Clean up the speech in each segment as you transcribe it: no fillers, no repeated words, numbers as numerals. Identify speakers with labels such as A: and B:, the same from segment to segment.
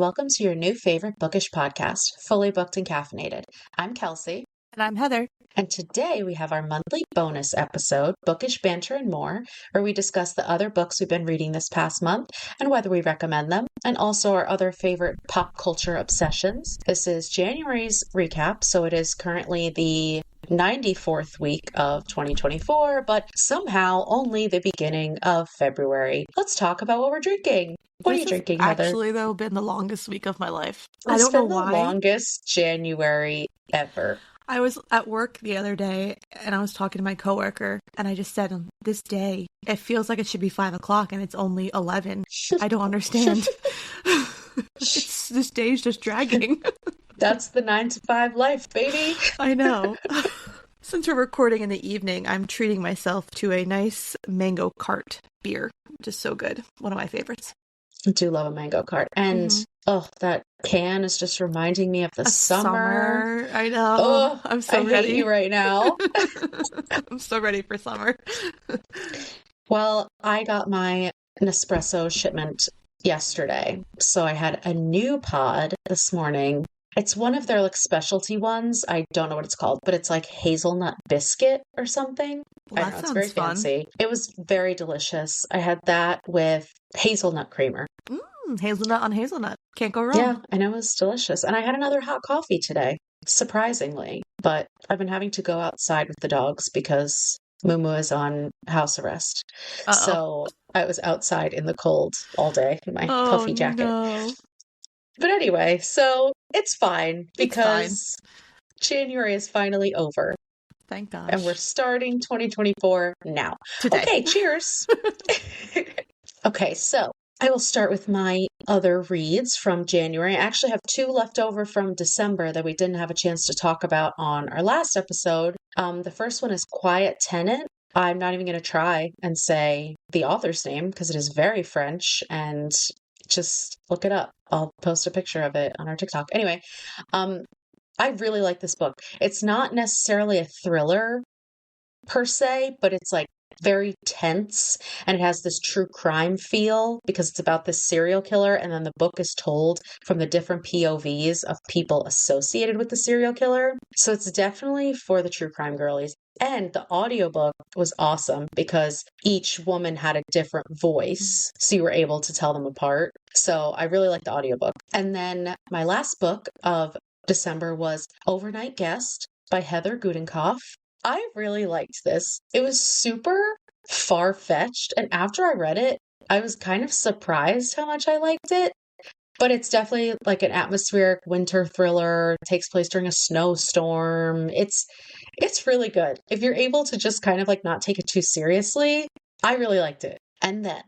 A: welcome to your new favorite Bookish podcast, Fully Booked and Caffeinated. I'm Kelsey,
B: And I'm Heather.
A: and today we have our monthly bonus episode, Bookish Banter and More, where we discuss the other books we've been reading this past month and whether we recommend them, and also our other favorite pop culture obsessions. This is January's recap, so it is currently the 94th week of 2024, but somehow only the beginning of February. Let's talk about what we're drinking. What are you drinking, Heather?
B: Actually, though, been the longest week of my life. I
A: It's
B: don't know
A: been the
B: why.
A: longest January ever.
B: I was at work the other day and I was talking to my coworker and I just said, this day, it feels like it should be 5 o'clock and it's only 11. I don't understand. This day's just dragging.
A: That's the 9 to 5 life, baby.
B: I know. Since we're recording in the evening, I'm treating myself to a nice mango cart beer, which is so good. One of my favorites.
A: I do love a mango cart. And oh, that can is just reminding me of the summer.
B: I know.
A: Oh,
B: I'm so
A: I
B: ready.
A: hate you right now.
B: I'm so ready for summer.
A: Well, I got my Nespresso shipment yesterday. So I had a new pod this morning. It's one of their specialty ones. I don't know what it's called, but it's like hazelnut biscuit or something.
B: Well,
A: I
B: that
A: know, it's
B: sounds
A: very
B: fun.
A: fancy. It was very delicious. I had that with hazelnut creamer.
B: Hazelnut on hazelnut. Can't go wrong.
A: Yeah, and it was delicious. And I had another hot coffee today, surprisingly. But I've been having to go outside with the dogs because Mumu is on house arrest.
B: Uh-oh.
A: So I was outside in the cold all day in my puffy jacket.
B: No.
A: But anyway, so it's fine
B: It's fine.
A: because January is finally over.
B: Thank gosh.
A: And we're starting 2024 now.
B: Today.
A: Okay, cheers. Okay, so I will start with my other reads from January. I actually have two left over from December that we didn't have a chance to talk about on our last episode. The first one is Quiet Tenant. I'm not even going to try and say the author's name because it is very French, and just look it up. I'll post a picture of it on our TikTok. Anyway, I really like this book. It's not necessarily a thriller per se, but it's very tense, and it has this true crime feel because it's about this serial killer, and then the book is told from the different POVs of people associated with the serial killer. So it's definitely for the true crime girlies. And the audiobook was awesome because each woman had a different voice, so you were able to tell them apart. So I really liked the audiobook. And then my last book of December was Overnight Guest by Heather Gudenkauf. I really liked this. It was super far-fetched, and after I read it, I was kind of surprised how much I liked it. But it's definitely like an atmospheric winter thriller. It takes place during a snowstorm. It's really good. If you're able to just kind of not take it too seriously, I really liked it. And then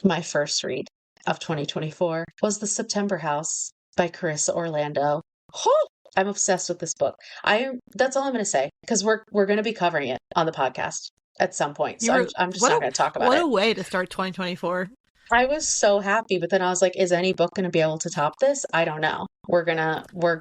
A: my first read of 2024 was The September House by Carissa Orlando. Oh, I'm obsessed with this book. That's all I'm going to say because we're going to be covering it on the podcast at some point. So I'm just not going to talk about it.
B: What a way to start 2024.
A: I was so happy, but then I was like, is any book going to be able to top this? I don't know.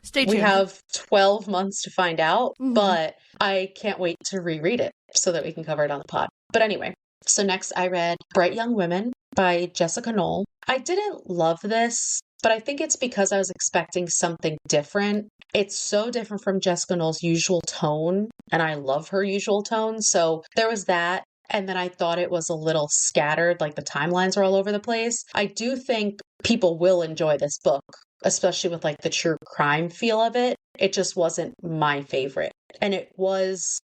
B: Stay tuned.
A: We have 12 months to find out, but I can't wait to reread it so that we can cover it on the pod. But anyway, so next I read Bright Young Women by Jessica Knoll. I didn't love this, but I think it's because I was expecting something different. It's so different from Jessica Knoll's usual tone, and I love her usual tone. So there was that. And then I thought it was a little scattered, like the timelines are all over the place. I do think people will enjoy this book, especially with the true crime feel of it. It just wasn't my favorite. And it was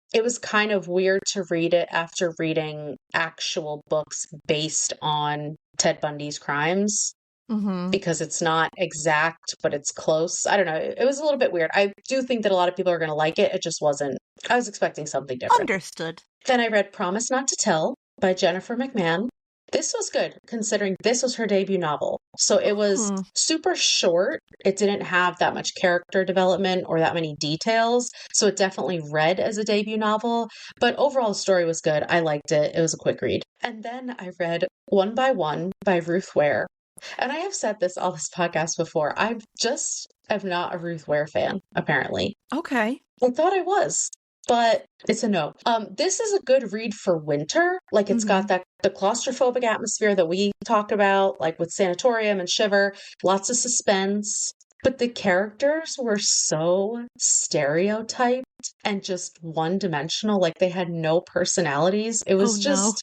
A: kind of weird to read it after reading actual books based on Ted Bundy's crimes. Because it's not exact, but it's close. I don't know. It was a little bit weird. I do think that a lot of people are going to like it. It just wasn't. I was expecting something different.
B: Understood.
A: Then I read Promise Not to Tell by Jennifer McMahon. This was good, considering this was her debut novel. So it was super short. It didn't have that much character development or that many details. So it definitely read as a debut novel. But overall, the story was good. I liked it. It was a quick read. And then I read One by One by Ruth Ware. And I have said this on this podcast before. I just am not a Ruth Ware fan, apparently.
B: Okay.
A: I thought I was. but it's a no. This is a good read for winter. Like it's got
B: Mm-hmm.
A: the claustrophobic atmosphere that we talked about, like with Sanatorium and Shiver, lots of suspense. But the characters were so stereotyped and just one dimensional, like they had no personalities. It
B: Oh
A: was
B: no.
A: just,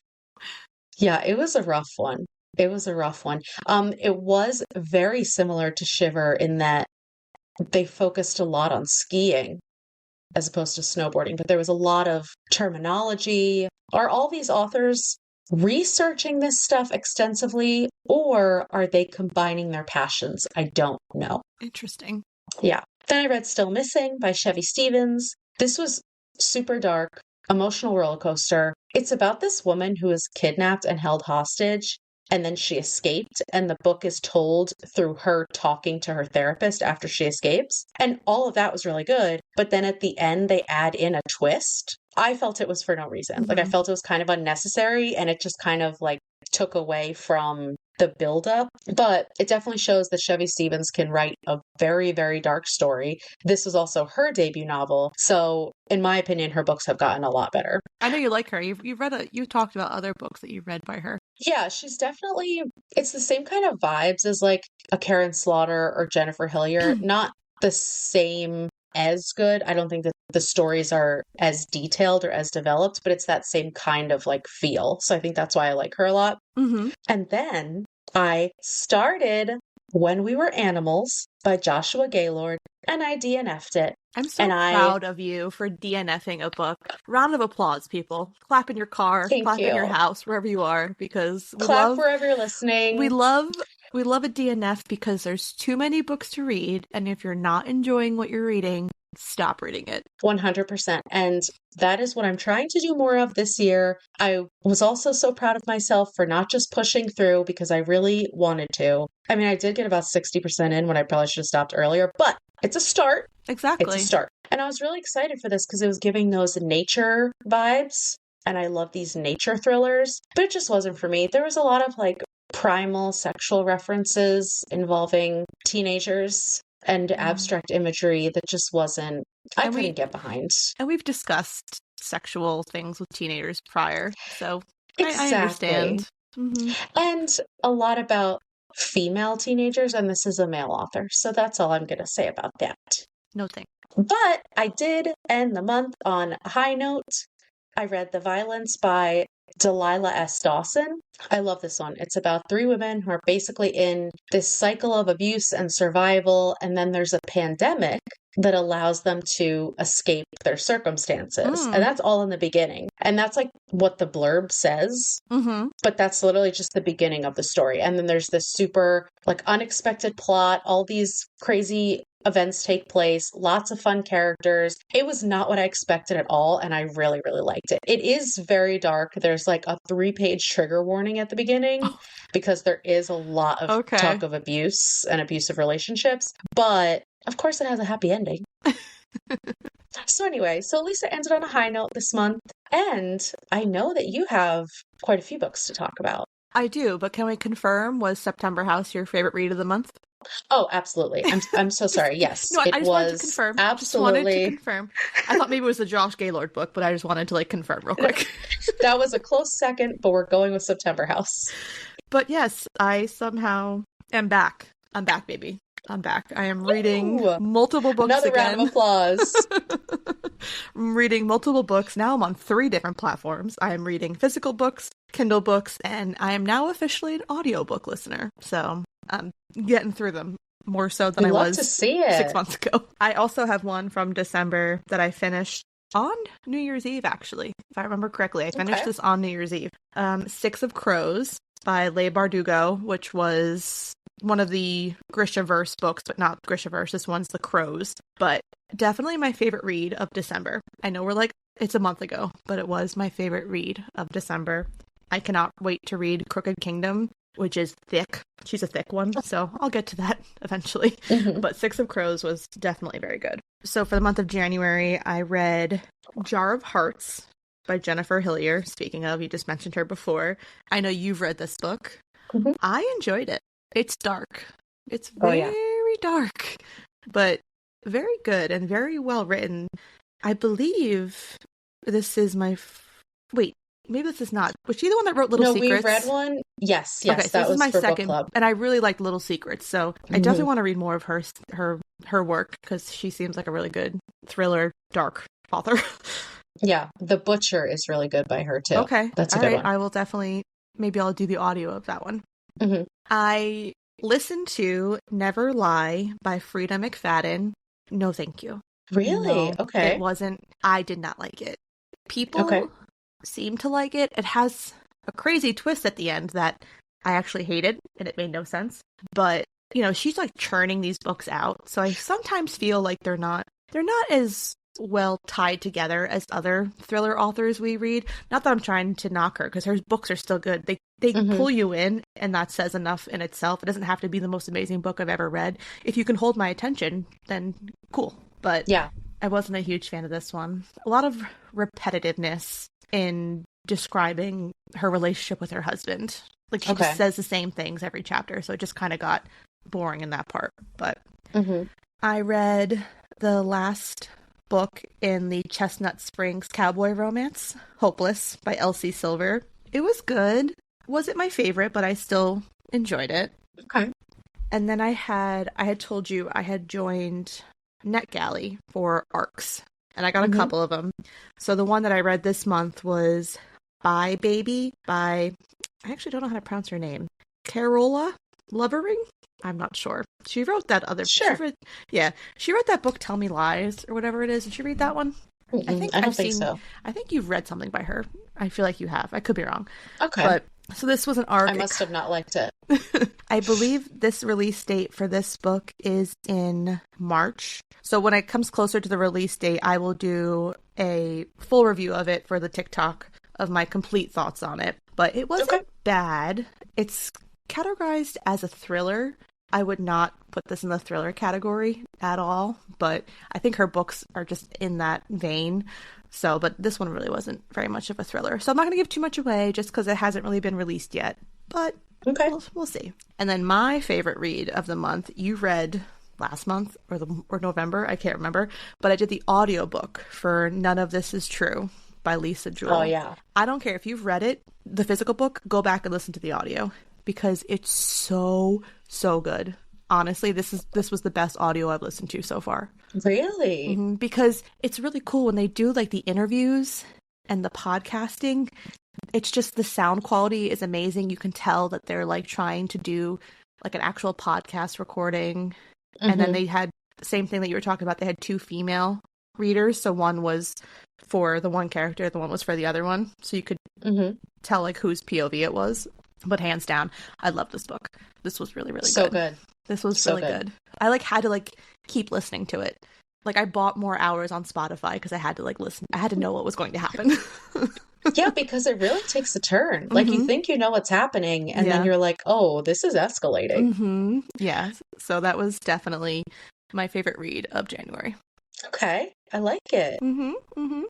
A: yeah, it was a rough one. It was a rough one. It was very similar to Shiver in that they focused a lot on skiing as opposed to snowboarding, but there was a lot of terminology. Are all these authors researching this stuff extensively, or are they combining their passions? I don't know.
B: Interesting.
A: Yeah. Then I read Still Missing by Chevy Stevens. This was super dark, emotional roller coaster. It's about this woman who was kidnapped and held hostage, and then she escaped. And the book is told through her talking to her therapist after she escapes. And all of that was really good. But then at the end, they add in a twist. I felt it was for no reason. Like, I
B: Mm-hmm.
A: felt it was kind of unnecessary, and it just kind of like took away from the buildup, but it definitely shows that Chevy Stevens can write a very, very dark story. This was also her debut novel, so in my opinion, her books have gotten a lot better.
B: I know you like her. You've talked about other books that you've read by her.
A: Yeah, she's definitely, it's the same kind of vibes as like a Karen Slaughter or Jennifer Hillier. Not the same as good. I don't think that the stories are as detailed or as developed, but it's that same kind of like feel. So I think that's why I like her a lot.
B: Mm-hmm.
A: And then I started When We Were Animals by Joshua Gaylord, and I DNF'd it.
B: I'm so
A: And I
B: proud of you for DNFing a book. Round of applause, people. Clap in your car,
A: thank
B: clap in your
A: you.
B: house, wherever you are, because
A: Clap wherever you're
B: we
A: listening.
B: love we love a DNF because there's too many books to read, and if you're not enjoying what you're reading, stop reading it.
A: 100%. And that is what I'm trying to do more of this year. I was also so proud of myself for not just pushing through because I really wanted to. I mean, I did get about 60% in when I probably should have stopped earlier, but it's a start. It's a
B: Exactly.
A: start. And I was really excited for this because it was giving those nature vibes. And I love these nature thrillers, but it just wasn't for me. There was a lot of like primal sexual references involving teenagers and
B: Mm.
A: abstract imagery that just wasn't, I
B: And we
A: couldn't get behind.
B: and we've discussed sexual things with teenagers prior, so I
A: Exactly.
B: understand. Mm-hmm.
A: And a lot about female teenagers, and this is a male author. So that's all I'm going to say about that.
B: No thanks.
A: But I did end the month on a high note. I read The Violence by Delilah S. Dawson. I love this one. It's about three women who are basically in this cycle of abuse and survival, and then there's a pandemic that allows them to escape their circumstances. And
B: Mm.
A: that's all in the beginning. And that's like what the blurb says,
B: Mm-hmm.
A: but that's literally just the beginning of the story. And then there's this super like unexpected plot, all these crazy events take place, lots of fun characters. It was not what I expected at all, and I really, really liked it. It is very dark. There's like a 3-page trigger warning at the beginning
B: Oh,
A: because there is a lot of
B: okay.
A: talk of abuse and abusive relationships, but of course it has a happy ending. So anyway, so Lisa ended on a high note this month, and I know that you have quite a few books to talk about.
B: I do, but can we confirm, was September House your favorite read of the month?
A: Oh, absolutely. I'm so
B: Just
A: sorry. Yes,
B: no,
A: it
B: I just wanted to
A: was
B: confirm. Just wanted to
A: absolutely.
B: confirm. I thought maybe it was the Josh Gaylord book, but I just wanted to like confirm real quick.
A: That was a close second, but we're going with September House.
B: But yes, I somehow am back. I'm back, baby. I'm back. I am reading
A: Ooh,
B: multiple books
A: another round of
B: again.
A: applause.
B: I'm reading multiple books. Now I'm on 3 different platforms. I am reading physical books, Kindle books, and I am now officially an audiobook listener. So I'm getting through them more so than
A: We
B: I
A: love to
B: was
A: see
B: 6
A: it.
B: months ago. I also have one from December that I finished on New Year's Eve, actually. If I remember correctly, I finished
A: Okay.
B: this on New Year's Eve. Six of Crows by Leigh Bardugo, which was one of the Grishaverse books, but not Grishaverse. This one's The Crows. But definitely my favorite read of December. I know we're like, it's a month ago, but it was my favorite read of December. I cannot wait to read Crooked Kingdom, which is thick. She's a thick one, so I'll get to that eventually.
A: Mhm.
B: But Six of Crows was definitely very good. So for the month of January, I read Jar of Hearts by Jennifer Hillier. Speaking of, you just mentioned her before. I know you've read this book.
A: Mhm.
B: I enjoyed it. It's dark. It's
A: Oh,
B: very
A: yeah.
B: dark, but very good and very well written. I believe this is wait, maybe this is not. Was she the one that wrote Little
A: No, we read
B: Secrets?
A: one. Yes,
B: Okay,
A: yes,
B: so this
A: that
B: is
A: was
B: my
A: for book
B: second,
A: club.
B: and I really liked Little Secrets, so I
A: Hmm.
B: definitely want to read more of her work because she seems like a really good thriller, dark author.
A: Yeah, The Butcher is really good by her too.
B: Okay,
A: That's a
B: all
A: good
B: right,
A: one.
B: I will definitely, maybe I'll do the audio of that one.
A: Hmm.
B: I listened to Never Lie by Frida McFadden. No, thank you.
A: Really?
B: No, it
A: Okay.
B: wasn't. I did not like it.
A: Okay.
B: People seem to like it. It has a crazy twist at the end that I actually hated, and it made no sense. But, she's like churning these books out. So I sometimes feel like they're not as well tied together as other thriller authors we read. Not that I'm trying to knock her, because her books are still good. They
A: Hmm.
B: pull you in, and that says enough in itself. It doesn't have to be the most amazing book I've ever read. If you can hold my attention, then cool. But
A: Yeah.
B: I wasn't a huge fan of this one. A lot of repetitiveness in describing her relationship with her husband. Like she just
A: Okay.
B: says the same things every chapter, so it just kind of got boring in that part. But
A: Hmm.
B: I read the last book in the Chestnut Springs cowboy romance, Hopeless by Elsie Silver. It was good. Wasn't my favorite, but I still enjoyed it.
A: Okay.
B: And then I had told you I had joined NetGalley for ARCs, and I got a
A: Hmm.
B: couple of them. So the one that I read this month was Bye Baby by, I actually don't know how to pronounce her name, Carola Lovering? I'm not sure.
A: Sure.
B: She wrote that book Tell Me Lies or whatever it is. Did you read that one? I
A: Mm-mm,
B: think
A: I don't
B: I've
A: think
B: seen,
A: so.
B: I think you've read something by her. I feel like you have. I could be wrong.
A: Okay.
B: But so this was an
A: I
B: arc.
A: must have not liked it.
B: I believe this release date for this book is in March. So when it comes closer to the release date, I will do a full review of it for the TikTok of my complete thoughts on it. But it
A: Okay.
B: wasn't bad. It's categorized as a thriller. I would not put this in the thriller category at all, but I think her books are just in that vein. So, but this one really wasn't very much of a thriller. So I'm not going to give too much away just because it hasn't really been released yet. But
A: Okay.
B: we'll see. And then my favorite read of the month, you read last month or November, I can't remember, but I did the audiobook for None of This Is True by Lisa
A: Oh
B: Jewell.
A: yeah.
B: I don't care if you've read it, the physical book, go back and listen to the audio because it's so good. Honestly, this was the best audio I've listened to so far.
A: Really?
B: Because it's really cool when they do like the interviews and the podcasting. It's just the sound quality is amazing. You can tell that they're like trying to do like an actual podcast recording. And then
A: Hmm.
B: they had the same thing that you were talking about. They had two female readers. So one was for the one character, the one was for the other one. So you could
A: Hmm.
B: tell like whose POV it was. But hands down, I love this book. This was really, really
A: So
B: good.
A: good.
B: This was
A: So
B: really good. I like had to like keep listening to it. Like I bought more hours on Spotify because I had to like listen. I had to know what was going to happen.
A: Yeah, because it really takes a turn. Like you
B: Mm-hmm.
A: think you know what's happening, and then
B: Yeah.
A: you're like, oh, this is escalating.
B: Mm-hmm. Yeah. So that was definitely my favorite read of January.
A: Okay. I like it.
B: Mm-hmm. Mm-hmm.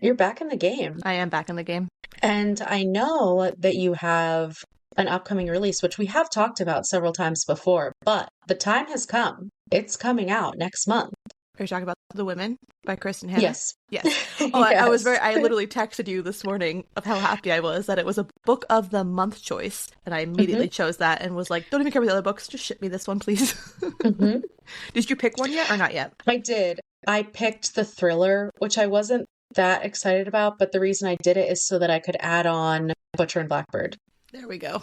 A: You're back in the game.
B: I am back in the game.
A: And I know that you have an upcoming release, which we have talked about several times before, but the time has come. It's coming out next month.
B: Are you talking about The Women by Kristen Hanna?
A: Yes.
B: Yes. Oh,
A: Yes.
B: I literally texted you this morning of how happy I was that it was a book of the month choice. And I immediately
A: Hmm.
B: chose that and was like, don't even care about the other books. Just ship me this one, please.
A: Hmm.
B: Did you pick one yet or not yet?
A: I did. I picked the thriller, which I wasn't that excited about, but the reason I did it is so that I could add on Butcher and Blackbird.
B: There we go.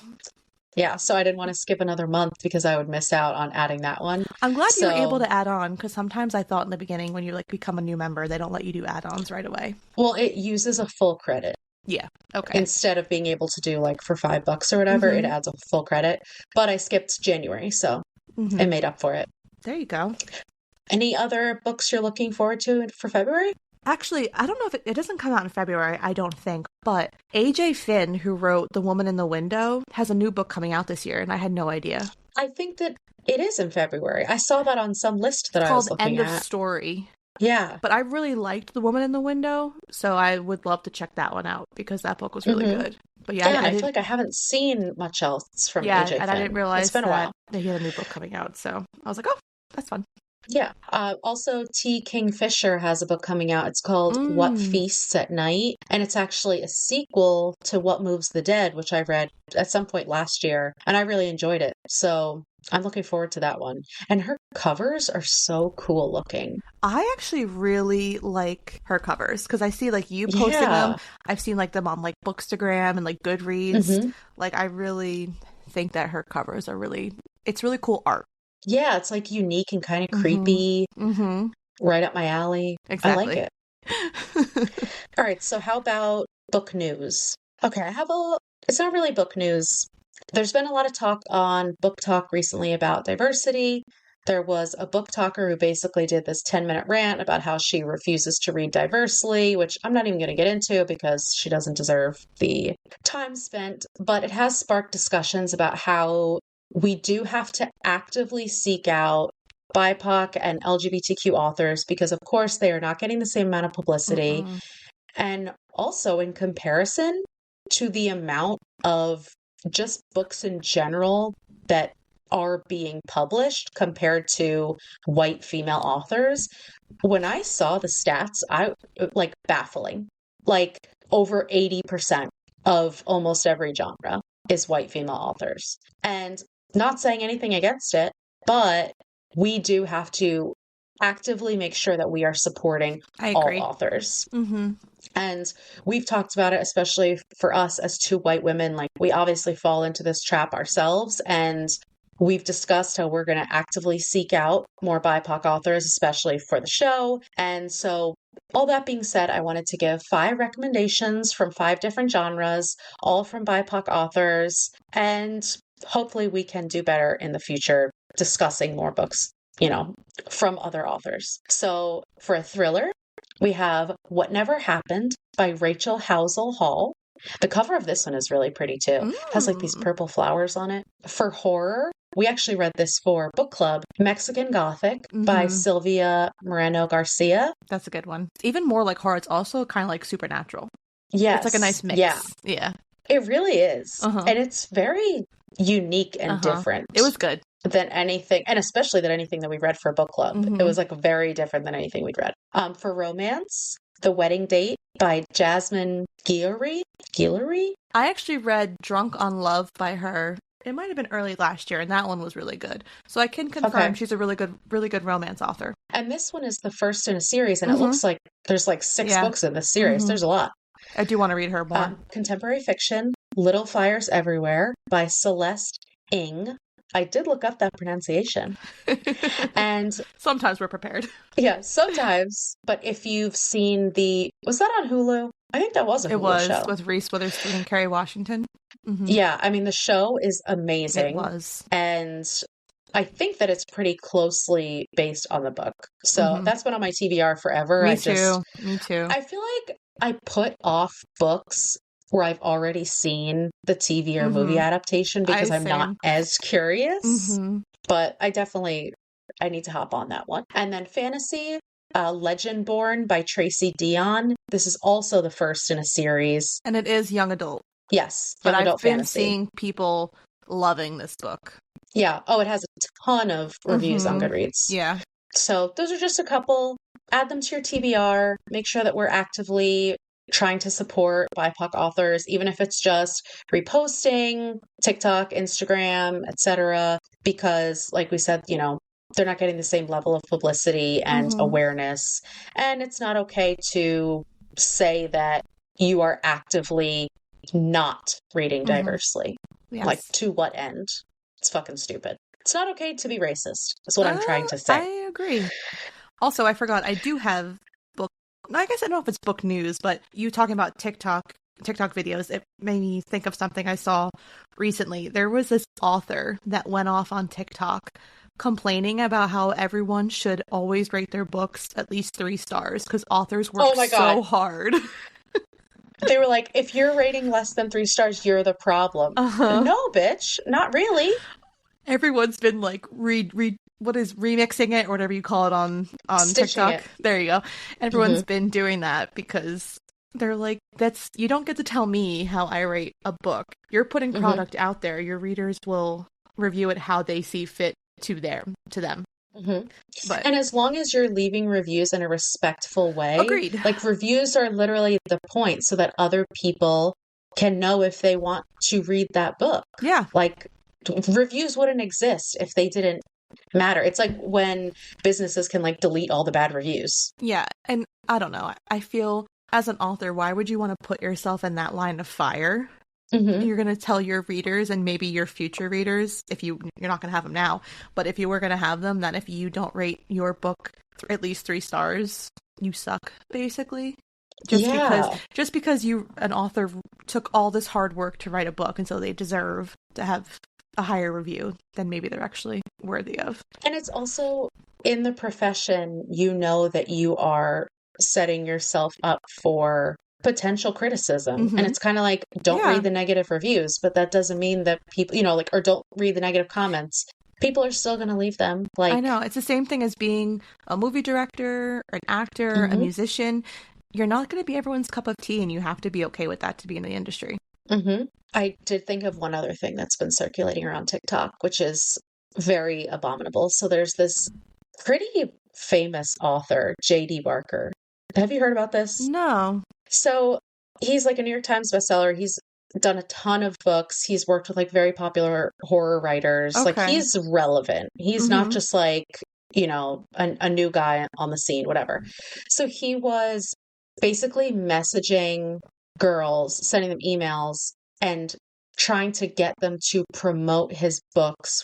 A: Yeah, so I didn't want to skip another month because I would miss out on adding that one.
B: I'm glad you were able
A: So,
B: to add on because sometimes I thought in the beginning when you like become a new member, they don't let you do add-ons right away.
A: well, it uses a full credit.
B: Yeah. Okay.
A: Instead of being able to do like for $5 or whatever, it
B: Mm-hmm.
A: adds a full credit. But I skipped January, so I
B: Mm-hmm.
A: made up for it.
B: There you go.
A: Any other books you're looking forward to for February?
B: Actually, I don't know if it doesn't come out in February, I don't think, but AJ Finn, who wrote The Woman in the Window, has a new book coming out this year, and I had no idea.
A: I think that it is in February. I saw that on some list that
B: It's
A: I was
B: called
A: looking
B: End of
A: at.
B: Story.
A: Yeah.
B: But I really liked The Woman in the Window, so I would love to check that one out because that book was really
A: Hmm.
B: good. But
A: Yeah,
B: yeah,
A: and
B: I
A: I feel
B: didn't.
A: like I haven't seen much else from
B: Yeah,
A: AJ
B: and I didn't
A: Finn. It's
B: realize
A: been a while.
B: that he had a new book coming out, so I was like, oh, that's fun.
A: Yeah. Also, T. Kingfisher has a book coming out. It's called What
B: Mm.
A: Feasts at Night, and it's actually a sequel to What Moves the Dead, which I read at some point last year, and I really enjoyed it. So I'm looking forward to that one. And her covers are so cool looking.
B: I actually really like her covers because I see like you posting them.
A: Yeah.
B: I've seen like them on like Bookstagram and like Goodreads.
A: hmm
B: Like I really think that her covers are really, it's really cool art.
A: Yeah, it's like unique and kind of
B: Mm-hmm.
A: creepy,
B: Mm-hmm.
A: right up my alley. I like
B: Exactly.
A: it. All right, so how about book news? Okay, it's not really book news. There's been a lot of talk on Book Talk recently about diversity. There was a book talker who basically did this 10-minute rant about how she refuses to read diversely, which I'm not even going to get into because she doesn't deserve the time spent. But it has sparked discussions about how we do have to actively seek out BIPOC and LGBTQ authors because, of course, they are not getting the same amount of publicity.
B: Mm-mm.
A: And also, in comparison to the amount of just books in general that are being published compared to white female authors, when I saw the stats, I like baffling. Like over 80% of almost every genre is white female authors. And not saying anything against it, but we do have to actively make sure that we are supporting
B: I
A: all
B: agree.
A: authors.
B: Mm-hmm.
A: And we've talked about it, especially for us as two white women. Like, we obviously fall into this trap ourselves. And we've discussed how we're going to actively seek out more BIPOC authors, especially for the show. And so, all that being said, I wanted to give 5 recommendations from 5 different genres, all from BIPOC authors. And hopefully, we can do better in the future discussing more books, from other authors. So, for a thriller, we have What Never Happened by Rachel Housel Hall. The cover of this one is really pretty too. It has like these
B: Mm.
A: purple flowers on it. For horror, we actually read this for book club, Mexican Gothic by
B: Mm-hmm.
A: Sylvia Moreno Garcia.
B: That's a good one. Even more like horror, it's also kind of like supernatural. It's like a
A: Yes,
B: nice
A: yeah,
B: mix. Yeah.
A: it really is.
B: Uh-huh.
A: And it's very unique and
B: Uh-huh.
A: different
B: It was good.
A: than anything, and especially than anything that we read for book club. It
B: Mm-hmm.
A: was like very different than anything we'd read. For romance, The Wedding Date by Jasmine Guillory.
B: I actually read Drunk on Love by her. It might have been early last year, and that one was really good. So I can confirm
A: Okay.
B: she's a really good romance author.
A: And this one is the first in a series, and it
B: Mm-hmm.
A: looks like there's like 6 books
B: Yeah.
A: in this series.
B: Mm-hmm.
A: There's a lot.
B: I do want to read her more.
A: Contemporary fiction, Little Fires Everywhere by Celeste Ng. I did look up that pronunciation. And
B: Sometimes we're prepared.
A: yeah, sometimes. But if you've seen was that on Hulu? I think that was a
B: It
A: Hulu
B: was
A: show.
B: with Reese Witherspoon and Kerry Washington. Mm-hmm.
A: Yeah, I mean, the show is
B: It
A: amazing.
B: was.
A: And I think that it's pretty closely based on the book. So
B: Mm-hmm.
A: that's been on my TBR forever.
B: Me too. Me too.
A: I feel like I put off books where I've already seen the TV or movie
B: Mm-hmm.
A: adaptation because I'm not
B: Same.
A: as curious.
B: Mm-hmm.
A: But I need to hop on that one. And then fantasy, Legend Born by Tracy Dion. This is also the first in a series.
B: And it is young adult.
A: Yes,
B: But
A: young
B: I've
A: adult
B: been
A: fantasy.
B: seeing people loving this book.
A: Yeah. Oh, it has a ton of reviews on Goodreads.
B: Yeah.
A: So those are just a couple. Add them to your TBR. Make sure that we're actively trying to support BIPOC authors, even if it's just reposting TikTok, Instagram, etc. Because, like we said, they're not getting the same level of publicity and awareness. And it's not okay to say that you are actively not reading diversely.
B: Yes.
A: Like, to what end? It's fucking stupid. It's not okay to be racist. That's what I'm trying to say.
B: I agree. Also, I forgot, I do have I guess I don't know if it's book news, but you talking about TikTok videos, it made me think of something I saw recently. There was this author that went off on TikTok complaining about how everyone should always rate their books at least 3 stars because authors work so hard.
A: They were like, if you're rating less than 3 stars, you're the problem. No, bitch, not really. Everyone's
B: been like what is remixing it or whatever you call it on
A: Stitching
B: TikTok.
A: it.
B: There you go. Everyone's been doing that because they're like, you don't get to tell me how I rate a book. You're putting product out there. Your readers will review it how they see fit to them.
A: Mhm.
B: But
A: And as long as you're leaving reviews in a respectful way,
B: agreed.
A: like reviews are literally the point so that other people can know if they want to read that book.
B: Yeah.
A: Like reviews wouldn't exist if they didn't matter. It's like when businesses can like delete all the bad reviews.
B: Yeah. And I don't know. I feel as an author, why would you want to put yourself in that line of fire?
A: Hmm.
B: You're going to tell your readers and maybe your future readers, if you're not going to have them now, but if you were going to have them, that if you don't rate your book at least 3 stars, you suck, basically.
A: Yeah.
B: Just because you, an author, took all this hard work to write a book, and so they deserve to have a higher review than maybe they're actually worthy of.
A: And it's also in the profession, you know that you are setting yourself up for potential criticism. And
B: Mm-hmm.
A: it's kind of like, don't read
B: Yeah,
A: the negative reviews, but that doesn't mean that people, like, or don't read the negative comments. People are still going to leave them.
B: I
A: Like,
B: know. It's the same thing as being a movie director, an actor, a
A: hmm
B: musician. You're not going to be everyone's cup of tea, and you have to be okay with that to be in the industry.
A: hmm I did think of one other thing that's been circulating around TikTok, which is very abominable. So there's this pretty famous author, J.D. Barker. Have you heard about this?
B: No.
A: So he's like a New York Times bestseller. He's done a ton of books. He's worked with like very popular horror writers. Like
B: Okay.
A: he's relevant. He's not
B: Mm-hmm.
A: just like, a new guy on the scene, whatever. So he was basically messaging girls, sending them emails and trying to get them to promote his books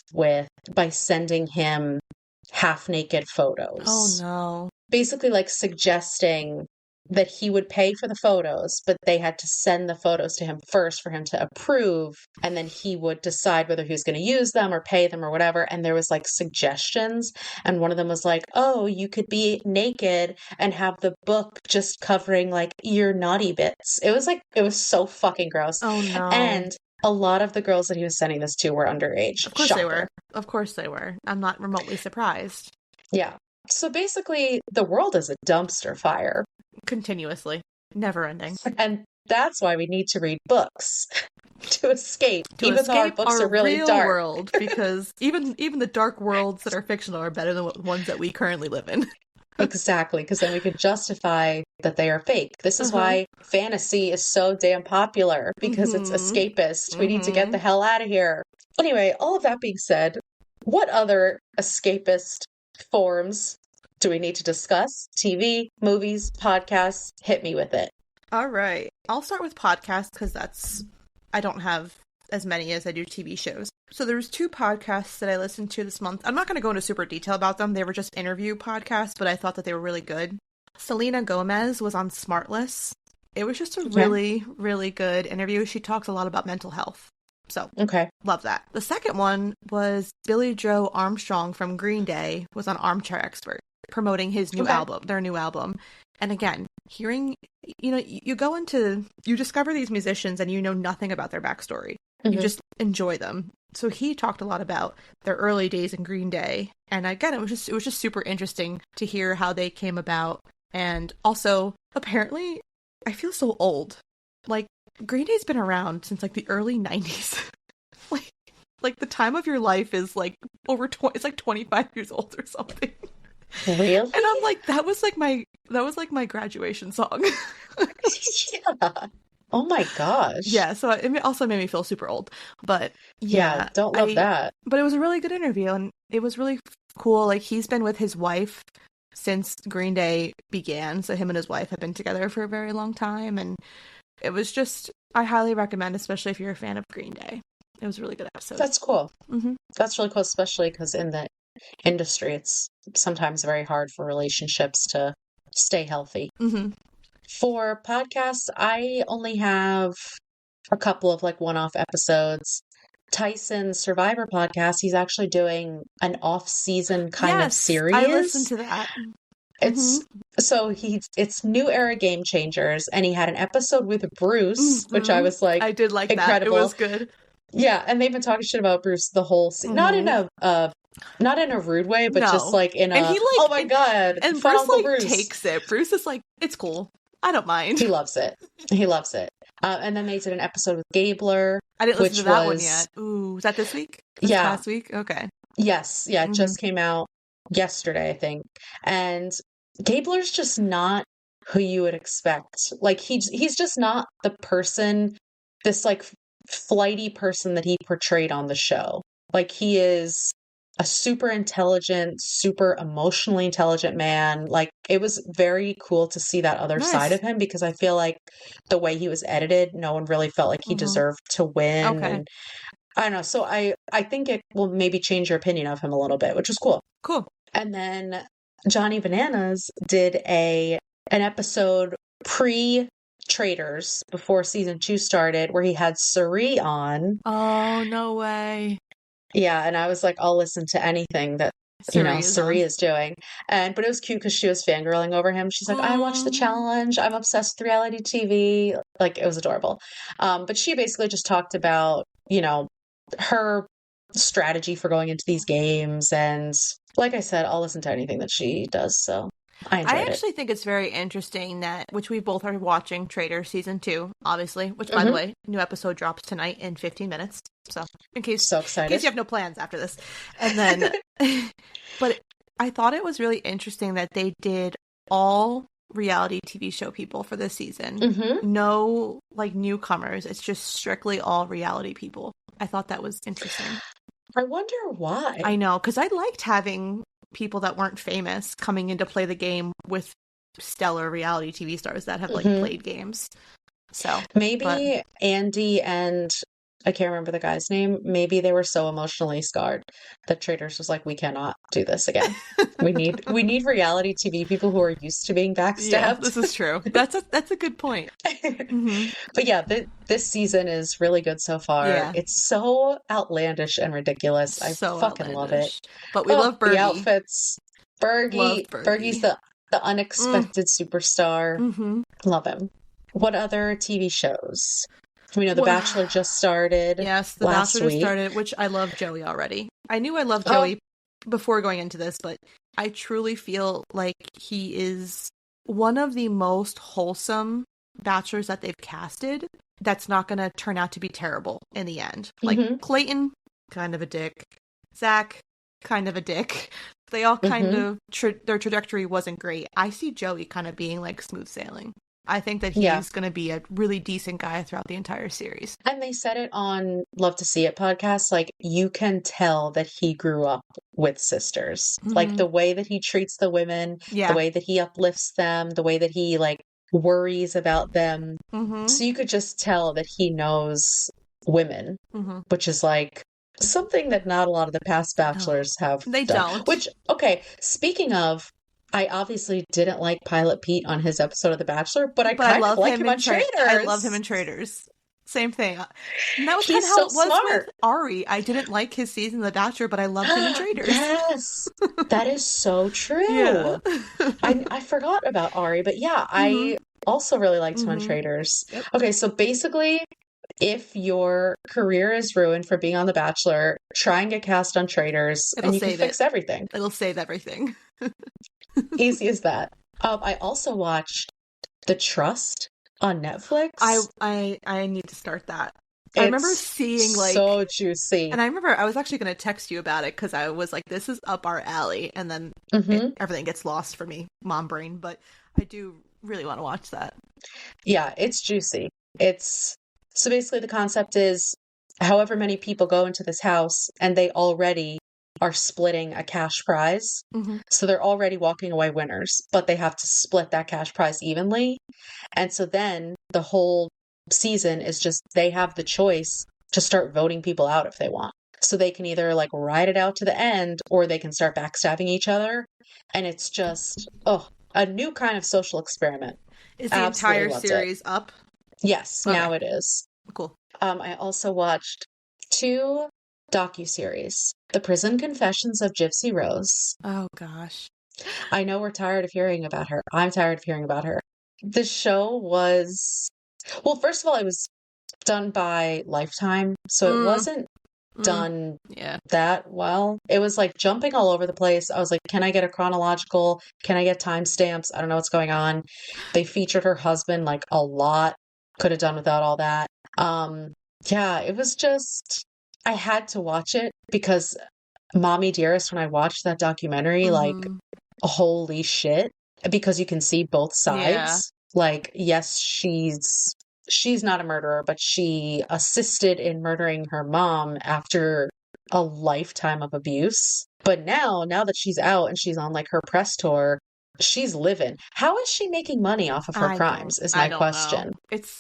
A: by sending him half naked
B: Oh
A: photos,
B: no.
A: basically like suggesting that he would pay for the photos, but they had to send the photos to him first for him to approve, and then he would decide whether he was going to use them or pay them or whatever. And there was like suggestions, and one of them was like, "Oh, you could be naked and have the book just covering like your naughty bits." It was so fucking gross.
B: Oh no.
A: And a lot of the girls that he was sending this to were underage.
B: Of course they were.
A: Shocker.
B: Of course they were. I'm not remotely surprised.
A: Yeah. So basically, the world is a dumpster fire.
B: Continuously. Never ending.
A: And that's why we need to read books to escape,
B: To
A: even though our
B: escape
A: books
B: our
A: are really
B: real
A: dark.
B: world, because even the dark worlds that are fictional are better than the ones that we currently live in.
A: Exactly, because then we can justify that they are fake. This is
B: Uh-huh.
A: why fantasy is so damn popular, because it's
B: Mm-hmm.
A: escapist. We need to get
B: Mm-hmm.
A: the hell out of here. Anyway, all of that being said, what other escapist forms do we need to discuss? TV, movies, podcasts? Hit me with it.
B: All right. I'll start with podcasts because I don't have as many as I do TV shows. So there was 2 podcasts that I listened to this month. I'm not going to go into super detail about them. They were just interview podcasts, but I thought that they were really good. Selena Gomez was on Smartless. It was just a
A: Okay.
B: really, really good interview. She talks a lot about mental health. So,
A: Okay.
B: love that. The second one was Billy Joe Armstrong from Green Day was on Armchair Expert promoting his new
A: Okay.
B: album, their new album. And again, hearing, you discover these musicians and you know nothing about their backstory. You
A: Mhm.
B: just enjoy them. So he talked a lot about their early days in Green Day. And again, it was just super interesting to hear how they came about. And also, apparently, I feel so old. Like, Green Day's been around since like the early 90s. like the time of your life is like over 20, it's like 25 years old or something.
A: Really?
B: And I'm like, that was like my graduation song.
A: Yeah. Oh my gosh.
B: Yeah, so it also made me feel super old. But
A: Yeah,
B: yeah,
A: don't love that.
B: but it was a really good interview and it was really cool. Like he's been with his wife since Green Day began. So him and his wife have been together for a very long time and it was just I highly recommend, especially if you're a fan of Green Day. It was a really good episode.
A: That's cool.
B: Mm-hmm.
A: That's really cool, especially because in the industry, it's sometimes very hard for relationships to stay healthy.
B: Mm-hmm.
A: For podcasts, I only have a couple of like one-off episodes. Tyson's Survivor podcast, he's actually doing an off-season kind of
B: Yes, I listened
A: series.
B: to that.
A: It's it's New Era Game Changers, and he had an episode with Bruce, which I
B: Mm-hmm.
A: was like
B: I did like that. It
A: incredible.
B: was good.
A: Yeah, and they've been talking shit about Bruce the whole not in
B: Mm-hmm.
A: a rude way, but just
B: No.
A: like in
B: And
A: a
B: he
A: oh
B: like
A: my God,
B: and
A: fun
B: Bruce
A: Uncle
B: like
A: Bruce.
B: takes it. Bruce is like, it's cool. I don't mind.
A: He loves it. He loves it. And then they did an episode with Gabler,
B: I didn't listen to
A: which
B: that one
A: was
B: yet. Ooh, was that this week? This
A: yeah,
B: past week? Okay.
A: yes, yeah, it
B: Mm-hmm.
A: just came out. yesterday, I think. And Gabler's just not who you would expect. Like he's just not the person, this like flighty person that he portrayed on the show. Like he is a super intelligent, super emotionally intelligent man. Like it was very cool to see that other side
B: Nice.
A: of him because I feel like the way he was edited, no one really felt like he
B: Mm-hmm.
A: deserved to win.
B: Okay.
A: And I don't know. So I think it will maybe change your opinion of him a little bit, which was cool.
B: Cool.
A: And then Johnny Bananas did an episode pre Traders before season 2 started where he had Suri on.
B: Oh, no way.
A: Yeah, and I was like, I'll listen to anything that
B: Suri is
A: Suri
B: on.
A: is doing. But it was cute because she was fangirling over him. She's like, I watched the
B: Oh,
A: challenge. I'm obsessed with reality TV. Like it was adorable. But she basically just talked about, her strategy for going into these games. And like I said, I'll listen to anything that she does. So I
B: I
A: enjoyed it.
B: actually think it's very interesting that, which we both are watching Trader season 2, obviously, which by the
A: Hmm.
B: way, new episode drops tonight in 15 minutes. So in case
A: So
B: in case
A: excited.
B: you have no plans after this. And then but I thought it was really interesting that they did all reality TV show people for this season.
A: Hmm.
B: No like newcomers. It's just strictly all reality people. I thought that was interesting.
A: I wonder why.
B: I know, because I liked having people that weren't famous coming in to play the game with stellar reality TV stars that have like
A: Hmm.
B: played games. So, but
A: Maybe Andy and I can't remember the guy's name. Maybe they were so emotionally scarred that Traders was like, we cannot do this again. We need reality TV people who are used to being
B: yeah,
A: backstabbed.
B: this is true. That's a good point. Hmm.
A: But yeah, this season is really good so far.
B: Yeah,
A: It's so outlandish and ridiculous. I
B: so
A: fucking love it.
B: outlandish. But we
A: Oh,
B: love
A: the
B: Bergie.
A: outfits.
B: Loved
A: Bergie's
B: Bergie.
A: the unexpected superstar.
B: Mm-hmm.
A: Love him. What other TV shows? We know The
B: Well,
A: Bachelor just started
B: yes, The
A: last
B: Bachelor just
A: week.
B: started, which I love Joey already. I knew I loved
A: Oh,
B: Joey before going into this, but I truly feel like he is one of the most wholesome bachelors that they've casted that's not going to turn out to be terrible in the end. Like
A: mm-hmm,
B: Clayton, kind of a dick. Zach, kind of a dick. They all kind
A: mm-hmm.
B: of, their trajectory wasn't great. I see Joey kind of being like smooth sailing. I think that
A: Yeah.
B: he's going to be a really decent guy throughout the entire series.
A: And they said it on Love to See It podcast. Like, you can tell that he grew up with sisters. Like,
B: Mm-hmm.
A: the way that he treats the women, the
B: Yeah.
A: way that he uplifts them, the way that he, like, worries about them.
B: Mm-hmm.
A: So you could just tell that he knows women,
B: Mm-hmm.
A: which is like something that not a lot of the past
B: No,
A: bachelors have
B: they
A: done.
B: don't.
A: Which, okay, speaking of, I obviously didn't like Pilot Pete on his episode of The Bachelor, but I
B: But I
A: kind of
B: love
A: like
B: him
A: him
B: in
A: on
B: I love him
A: Traitors.
B: in Traders. Same thing. And that was kind of
A: He's
B: how
A: so
B: it was with
A: smart.
B: Ari. I didn't like his season of The Bachelor, but I loved him in Traders.
A: Yes, that is so
B: Yeah.
A: true. I forgot about Ari, but yeah,
B: Mm-hmm.
A: I also really liked him on
B: Mm-hmm.
A: Traitors.
B: Yep.
A: Okay, so basically, if your career is ruined for being on The Bachelor, try and get cast on Traitors,
B: It'll
A: and you can
B: save it.
A: fix everything.
B: It'll save everything.
A: Easy as that. I also watched The Trust on Netflix.
B: I need to start that. I remember
A: It's
B: seeing
A: so juicy.
B: and I remember I was actually going to text you about it because I was like, this is up our alley. And then
A: Hmm.
B: everything gets lost for me, mom brain. But I do really want to watch that.
A: Yeah, it's juicy. It's so basically the concept is however many people go into this house and they already are splitting a cash prize.
B: Mm-hmm.
A: So they're already walking away winners, but they have to split that cash prize evenly. And so then the whole season is just they have the choice to start voting people out if they want. So they can either like ride it out to the end or they can start backstabbing each other. And it's just, a new kind of social experiment.
B: Is the
A: Absolutely
B: entire
A: loved it.
B: series up?
A: Yes,
B: Okay.
A: now it is.
B: Cool.
A: I also watched 2 docuseries. The Prison Confessions of Gypsy Rose.
B: Oh gosh.
A: I know we're tired of hearing about her. I'm tired of hearing about her. The show was, well, first of all, it was done by Lifetime, so it wasn't done
B: Yeah.
A: that well. It was like jumping all over the place. I was like, can I get a chronological? Can I get timestamps? I don't know what's going on. They featured her husband like a lot. Could have done without all that. Yeah, it was just I had to watch it because Mommy Dearest, when I watched that documentary, like,
B: Mm-hmm.
A: holy shit, because you can see both
B: Yeah.
A: sides. Like, yes, she's not a murderer, but she assisted in murdering her mom after a lifetime of abuse. But now that she's out and she's on like her press tour, she's living. How is she making money off of her crimes is
B: I
A: my
B: don't know.
A: question.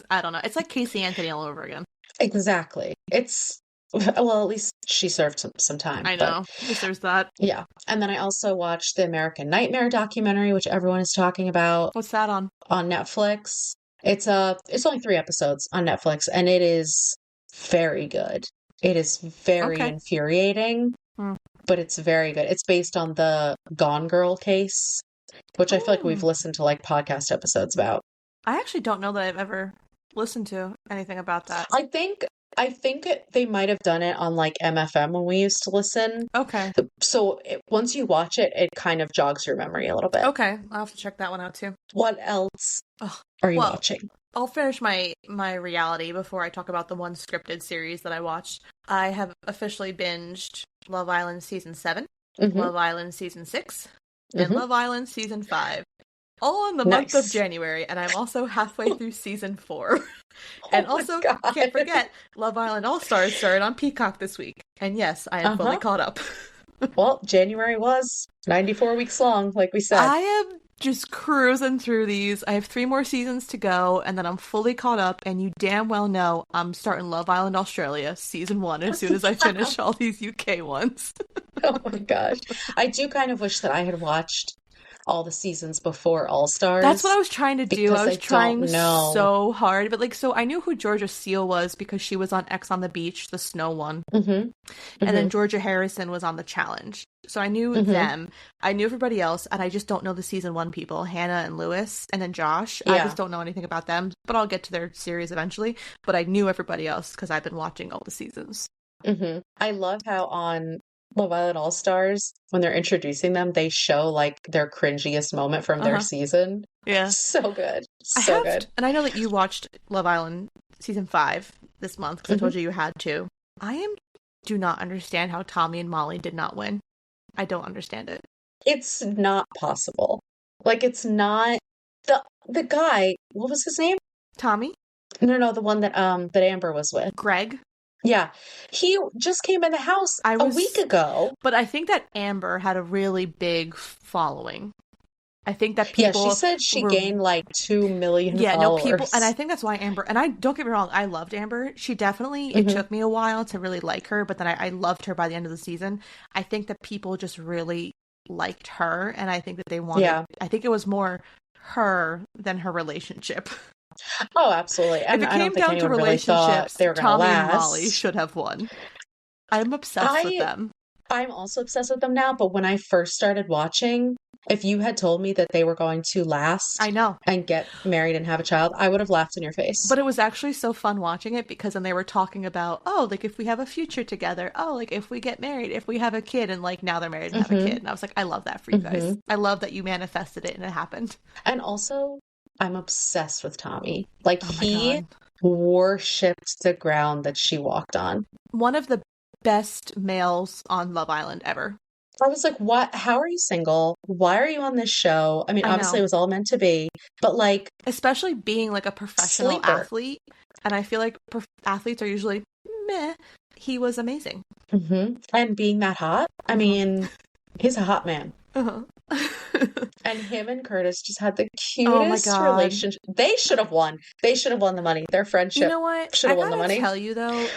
B: I don't know. It's like Casey Anthony all over again.
A: Exactly. It's well, at least she served some time,
B: I
A: but
B: know. At least there's that.
A: yeah. And then I also watched the American Nightmare documentary, which everyone is talking about
B: What's that on?
A: Netflix. It's only 3 episodes on Netflix, and it is very good. It is very
B: Okay.
A: infuriating,
B: Hmm.
A: but it's very good. It's based on the Gone Girl case, which I feel like we've
B: Oh.
A: listened to like podcast episodes about.
B: I actually don't know that I've ever listened to anything about that.
A: They might have done it on like MFM when we used to listen.
B: Okay.
A: So once you watch it, it kind of jogs your memory a little bit.
B: Okay. I'll have to check that one out too.
A: What else
B: Oh,
A: are you
B: well,
A: watching?
B: I'll finish my reality before I talk about the one scripted series that I watched. I have officially binged Love Island season 7,
A: Mm-hmm.
B: Love Island season 6, and
A: Mm-hmm.
B: Love Island season 5. All in the month of
A: Nice.
B: January, and I'm also halfway through season 4.
A: Oh
B: And
A: my
B: also,
A: God.
B: can't forget, Love Island All Stars started on Peacock this week. And yes, I am fully
A: Uh-huh.
B: caught up.
A: Well, January was 94 weeks long, like we said.
B: I am just cruising through these. I have 3 more seasons to go, and then I'm fully caught up. And you damn well know I'm starting Love Island Australia season 1 as soon as I finish all these UK ones.
A: Oh my gosh. I do kind of wish that I had watched all the seasons before All
B: That's what I
A: Stars
B: was trying to do. I
A: because
B: was
A: I don't
B: trying
A: know.
B: so hard. But, like, so I knew who Georgia Seal was because she was on X on the Beach, the snow one.
A: Mm-hmm.
B: And then
A: Mm-hmm.
B: Georgia Harrison was on the challenge. So I knew
A: Mm-hmm.
B: them. I knew everybody else, and I just don't know the season 1 people. Hannah and Lewis, and then Josh. I
A: Yeah.
B: just don't know anything about them, but I'll get to their series eventually. But I knew everybody else because I've been watching all the seasons.
A: Mm-hmm. I love how on Love Island All Stars, when they're introducing them, they show like their cringiest moment from their
B: Uh-huh.
A: season.
B: Yeah.
A: So good.
B: I
A: So
B: have,
A: good.
B: and I know that you watched Love Island season 5 this month because I
A: Mm-hmm.
B: told you had to. Do not understand how Tommy and Molly did not win. I don't understand it.
A: It's not possible. Like it's not the guy, what was his name?
B: Tommy?
A: No, the one that Amber was with.
B: Greg?
A: Yeah. He just came in the house a week ago.
B: But I think that Amber had a really big following. I think that
A: Yeah,
B: people
A: she said she
B: were
A: gained like 2 million
B: yeah, no people, and I
A: followers.
B: think that's why Amber. And I don't get me wrong, I loved Amber. She definitely it
A: Hmm.
B: took me a while to really like her, but then I loved her by the end of the season. I think that people just really liked her, and I think that they wanted.
A: Yeah.
B: I think it was more her than her relationship.
A: Oh, absolutely.
B: If
A: And
B: it
A: I don't
B: came
A: think
B: down to
A: anyone really thought
B: relationships,
A: they were going to
B: Tommy and Molly
A: last.
B: should have won. I'm obsessed with
A: I
B: them.
A: I'm also obsessed with them now, but when I first started watching, if you had told me that they were going to
B: I
A: last
B: know.
A: and get married and have a child, I would have laughed in your face.
B: But it was actually so fun watching it because then they were talking about, oh, like if we have a future together, oh, like if we get married, if we have a kid, and like now they're married and have a
A: Hmm.
B: kid. And I was like, I love that for you guys.
A: Hmm.
B: I love that you manifested it and it happened.
A: And also, I'm obsessed with Tommy. Like,
B: Oh my
A: he
B: God.
A: worshipped the ground that she walked on.
B: One of the best males on Love Island ever.
A: I was like, what? How are you single? Why are you on this show? I mean,
B: I
A: obviously,
B: know.
A: it was all meant to be, but like,
B: Especially being like a professional
A: sleeper.
B: athlete. And I feel like athletes are usually meh. He was amazing.
A: Hmm. And being that hot, I
B: Mhm.
A: mean, he's a hot man.
B: Uh-huh.
A: And him and Curtis just had the
B: Oh my
A: cutest
B: God.
A: relationship. They should have won. They should have won the money. Their
B: You
A: friendship
B: know what?
A: should
B: I
A: have won the
B: gotta
A: money.
B: tell you though,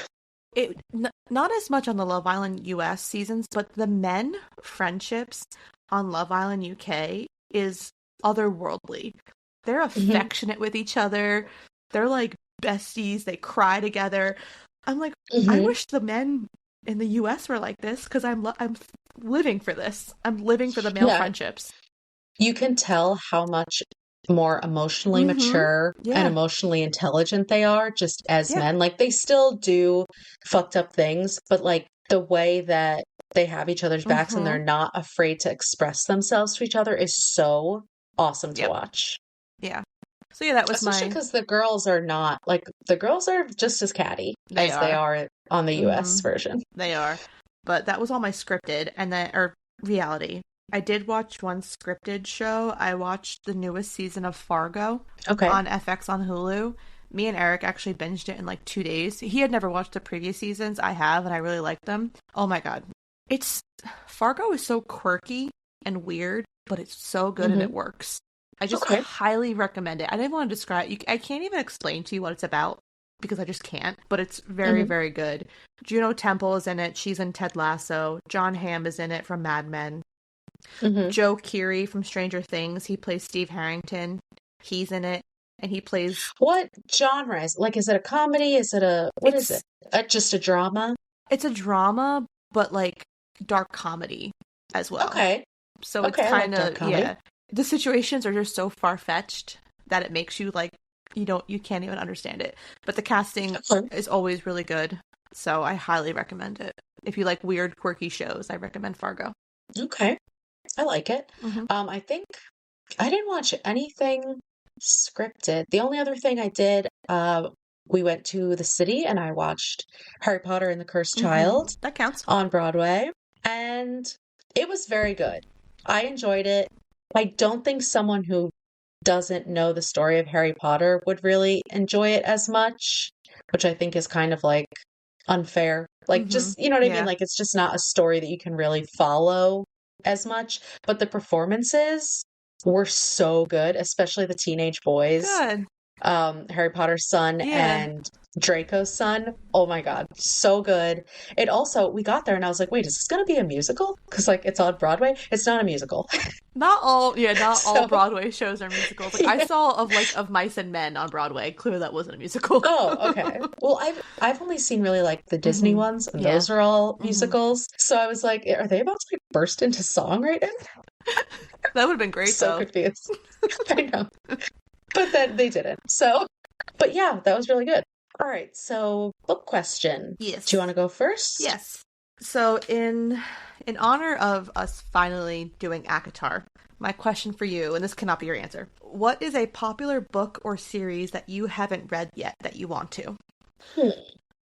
B: not as much on the Love Island US seasons, but the men friendships on Love Island UK is otherworldly. They're
A: Hmm.
B: affectionate with each other. They're like besties. They cry together. I'm like, I
A: Hmm.
B: wish the men in the US were like this because I'm living for this. I'm living for the male
A: Yeah.
B: friendships.
A: You can tell how much more emotionally mature and
B: Yeah.
A: emotionally intelligent they are just as
B: Yeah.
A: men. Like, they still do fucked up things, but like the way that they have each other's backs and
B: Mhm.
A: they're not afraid to express themselves to each other is so awesome to
B: Yep.
A: watch.
B: Yeah. So yeah, that was
A: Especially
B: my.
A: because the girls are not like the girls are just as catty
B: They
A: as they
B: are.
A: are on the US
B: Mhm.
A: version.
B: They are. but that was all my scripted and then or reality. I did watch one scripted show. I watched the newest season of Fargo
A: Okay.
B: on FX on Hulu. Me and Eric actually binged it in like 2 days. He had never watched the previous seasons. I have, and I really like them. Oh my God. It's Fargo is so quirky and weird, but it's so good and it works. I just highly recommend it. I didn't want to describe I can't even explain to you what it's about because I just can't, but it's very, very good. Juno Temple is in it. She's in Ted Lasso. John Hamm is in it from Mad Men. Joe Keery from Stranger Things. He plays Steve Harrington. He's in it. And he plays...
A: What genre is it? Like, is it a comedy? Is it what is it? Just a drama?
B: It's a drama, but like dark comedy as well.
A: Okay.
B: So it's kind of, yeah. The situations are just so far-fetched that it makes you like, you can't even understand it. But the casting is always really good. So I highly recommend it. If you like weird, quirky shows, I recommend Fargo.
A: Okay. I like it. I think I didn't watch anything scripted. The only other thing I did, we went to the city and I watched Harry Potter and the Cursed Child.
B: That counts.
A: On Broadway. And it was very good. I enjoyed it. I don't think someone who doesn't know the story of Harry Potter would really enjoy it as much, which I think is kind of like unfair. Like just, you know what I mean? Like it's just not a story that you can really follow as much. But the performances were so good, especially the teenage boys.
B: Good.
A: Harry Potter's son and Draco's son. Oh my God, so good. It also, we got there and I was like, wait, is this going to be a musical? Because like it's on Broadway. It's not a musical.
B: Not all Broadway shows are musicals. Like I saw of Mice and Men on Broadway. Clearly that wasn't a musical.
A: Oh, okay. Well, I've only seen really like the Disney ones, and those are all musicals. So I was like, are they about to like burst into song right now?
B: That would have been great.
A: So confused. I know. But then they didn't. So, but yeah, that was really good. All right. So, book question.
B: Yes.
A: Do you want to go first?
B: Yes. So, in honor of us finally doing ACOTAR, my question for you, and this cannot be your answer, what is a popular book or series that you haven't read yet that you want to?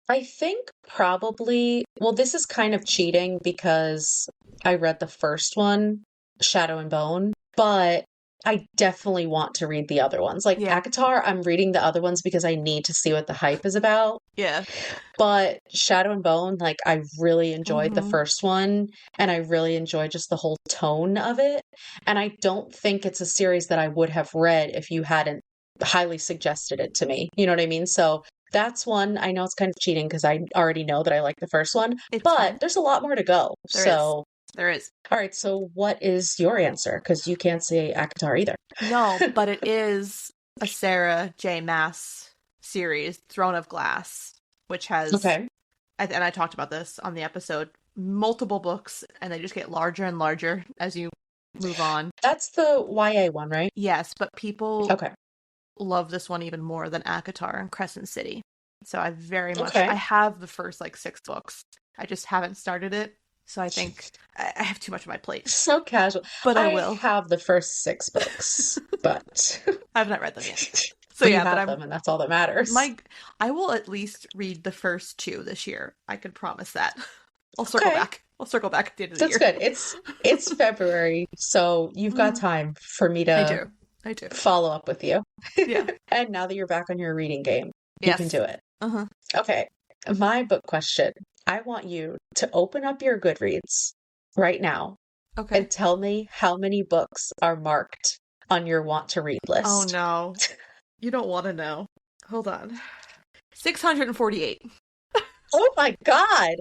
A: I think probably, well, this is kind of cheating because I read the first one, Shadow and Bone, but I definitely want to read the other ones. Like ACOTAR, I'm reading the other ones because I need to see what the hype is about.
B: Yeah.
A: But Shadow and Bone, like I really enjoyed the first one and I really enjoyed just the whole tone of it. And I don't think it's a series that I would have read if you hadn't highly suggested it to me. You know what I mean? So that's one. I know it's kind of cheating because I already know that I like the first one, but there's a lot more to go.
B: There is.
A: All right, so what is your answer? Because you can't say ACOTAR either.
B: No, but it is a Sarah J. Maas series, Throne of Glass, which has, and I talked about this on the episode, multiple books, and they just get larger and larger as you move on.
A: That's the YA one, right?
B: Yes, but people love this one even more than ACOTAR and Crescent City. So I very much, I have the first like 6 books. I just haven't started it. So I think I have too much on my plate.
A: So casual.
B: But I will.
A: Have the first 6 books, but
B: I have not read them yet.
A: So yeah, but them, and that's all that matters.
B: I will at least read the first 2 this year. I can promise that. I'll circle back. I'll circle back at the end of the year.
A: That's good. It's February, so you've got time for me to
B: I do.
A: Follow up with you.
B: Yeah.
A: And now that you're back on your reading game, you can do it. Okay. My book question. I want you to open up your Goodreads right now and tell me how many books are marked on your want to read list.
B: Oh no. You don't want to know. Hold on. 648.
A: Oh my God.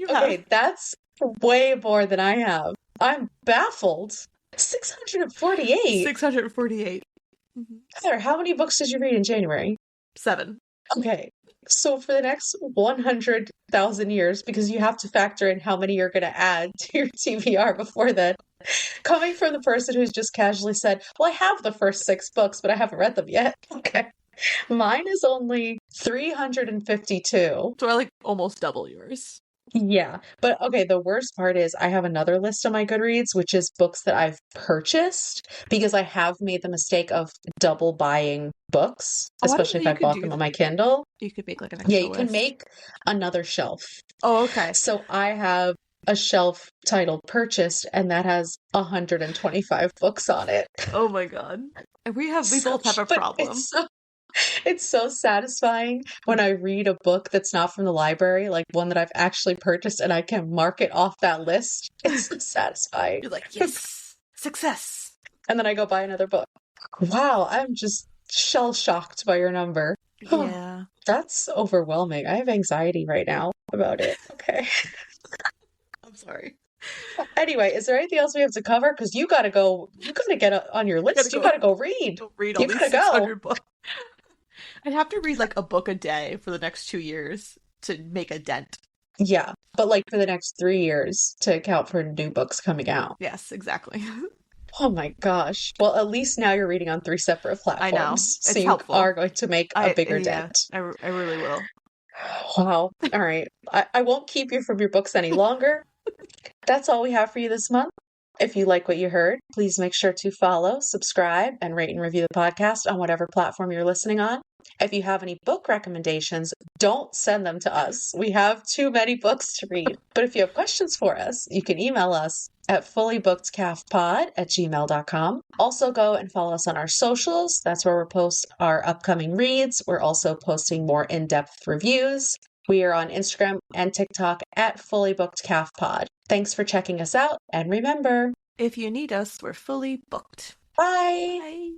B: Okay,
A: that's way more than I have. I'm baffled. 648.
B: 648.
A: Heather, how many books did you read in January?
B: 7.
A: Okay. So for the next 100,000 years, because you have to factor in how many you're going to add to your TBR before then, coming from the person who's just casually said, well, I have the first 6 books, but I haven't read them yet. Okay. Mine is only 352.
B: So I like almost double yours.
A: Yeah. But okay, the worst part is I have another list on my Goodreads, which is books that I've purchased because I have made the mistake of double buying books,
B: Oh, I didn't
A: especially
B: know
A: if I
B: you could
A: bought
B: do
A: them on
B: that.
A: my Kindle.
B: You could make like an
A: Yeah,
B: extra
A: you can
B: list.
A: make another shelf.
B: Oh, okay.
A: So I have a shelf titled Purchased, and that has 125 books on it.
B: Oh my God. And we
A: So,
B: both have a
A: but
B: problem.
A: it's so satisfying when I read a book that's not from the library, like one that I've actually purchased, and I can mark it off that list. It's so satisfying.
B: You're like, yes, success.
A: And then I go buy another book. Wow, I'm just shell shocked by your number. Oh,
B: Yeah.
A: that's overwhelming. I have anxiety right now about it. Okay.
B: I'm sorry.
A: Anyway, is there anything else we have to cover? Because you gotta get on your
B: Gotta
A: list. You
B: go
A: gotta go read.
B: read all
A: You
B: these
A: gotta go.
B: 600 books. I'd have to read like a book a day for the next 2 years to make a dent.
A: Yeah, but like for the next 3 years to account for new books coming out.
B: Yes, exactly.
A: Oh my gosh. Well, at least now you're reading on 3 separate
B: I know.
A: platforms, so
B: It's
A: you are
B: helpful.
A: going to make a bigger
B: Yeah,
A: dent.
B: I really will.
A: Wow. All right. I won't keep you from your books any longer. That's all we have for you this month. If you like what you heard, please make sure to follow, subscribe, and rate and review the podcast on whatever platform you're listening on. If you have any book recommendations, don't send them to us. We have too many books to read. But if you have questions for us, you can email us at fullybookedcalfpod@gmail.com. Also go and follow us on our socials. That's where we'll post our upcoming reads. We're also posting more in-depth reviews. We are on Instagram and TikTok at fullybookedcalfpod. Thanks for checking us out, and remember,
B: If you need us, we're fully booked.
A: bye!
B: Bye.